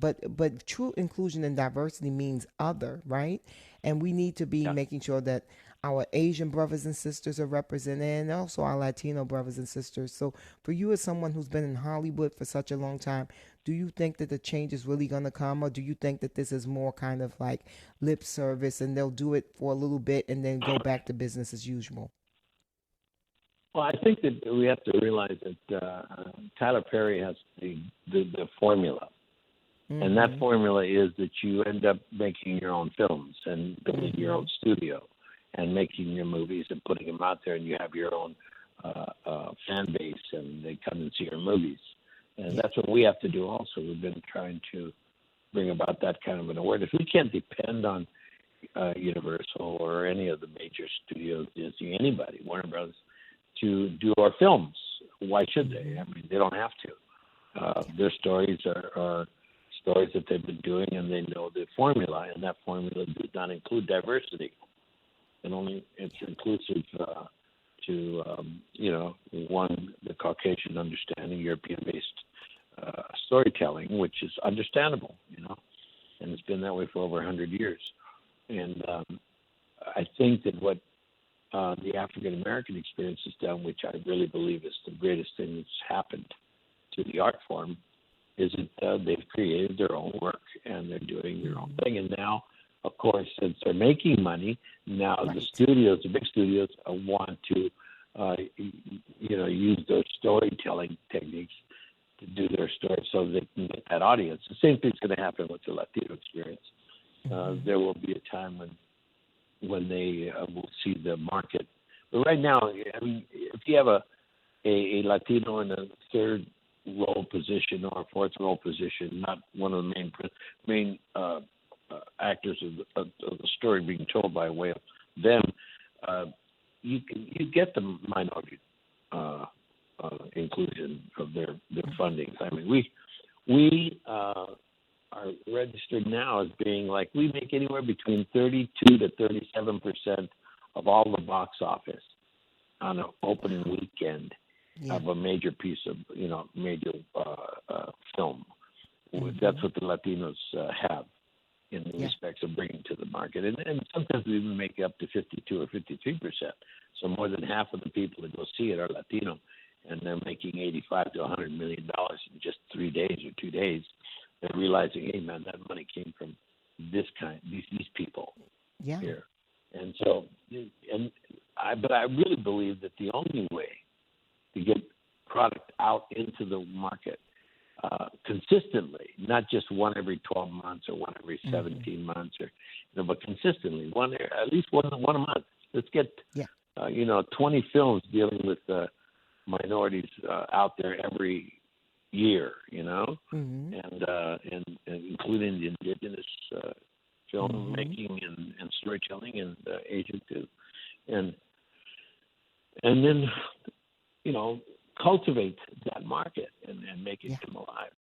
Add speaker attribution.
Speaker 1: but true inclusion and diversity means other, right? And we need to be
Speaker 2: Yeah.
Speaker 1: making sure that our Asian brothers and sisters are represented, and also our Latino brothers and sisters. So for you, as someone who's been in Hollywood for such a long time, do you think that the change is really going to come, or do you think that this is more kind of like lip service and they'll do it for a little bit and then go back to business as usual?
Speaker 2: Well, I think that we have to realize that Tyler Perry has the formula. And that
Speaker 1: Mm-hmm.
Speaker 2: formula is that you end up making your own films and building your
Speaker 1: Mm-hmm.
Speaker 2: own studio and making your movies and putting them out there, and you have your own fan base, and they come and see your movies. And
Speaker 1: Yeah.
Speaker 2: that's what we have to do also. We've been trying to bring about that kind of an awareness. We can't depend on Universal or any of the major studios, Disney, anybody, Warner Brothers, to do our films. Why should they?
Speaker 1: Mm-hmm.
Speaker 2: I mean, they don't have to. Their stories are stories that they've been doing, and they know the formula, and that formula does not include diversity. And only it's inclusive to one, the Caucasian understanding, European-based storytelling, which is understandable, and it's been that way for over 100 years. And I think that what the African American experience has done, which I really believe is the greatest thing that's happened to the art form, is that they've created their own work and they're doing their own
Speaker 1: Mm-hmm.
Speaker 2: thing. And now, of course, since they're making money, now the
Speaker 1: Right.
Speaker 2: studios, the big studios, want to, use those storytelling techniques to do their story so they can get that audience. The same thing's going to happen with the Latino experience.
Speaker 1: Mm-hmm.
Speaker 2: There will be a time when they will see the market. But right now, I mean, if you have a Latino in a third role position or a fourth role position, not one of the main actors of the story being told by way of them, you get the minority inclusion of their fundings. I mean, we are registered now as being like we make anywhere between 32 to 37% of all the box office on an opening weekend
Speaker 1: Yeah.
Speaker 2: of a major piece of major film.
Speaker 1: Mm-hmm.
Speaker 2: That's what the Latinos have in
Speaker 1: Yeah.
Speaker 2: respects of bringing to the market, and sometimes we even make it up to 52 or 53%. So more than half of the people that go see it are Latino, and they're making 85 to 100 million dollars in just 3 days or 2 days. They're realizing, hey man, that money came from these people
Speaker 1: Yeah.
Speaker 2: here, and so but I really believe that the only way to get product out into the market consistently, not just one every 12 months or one every
Speaker 1: Mm-hmm.
Speaker 2: 17 months, but consistently, at least one a month. Let's get
Speaker 1: Yeah.
Speaker 2: 20 films dealing with minorities out there every year,
Speaker 1: Mm-hmm.
Speaker 2: and including the indigenous
Speaker 1: Mm-hmm.
Speaker 2: filmmaking and storytelling and Asian too, and then cultivate that market and make it
Speaker 1: Yeah.
Speaker 2: come alive.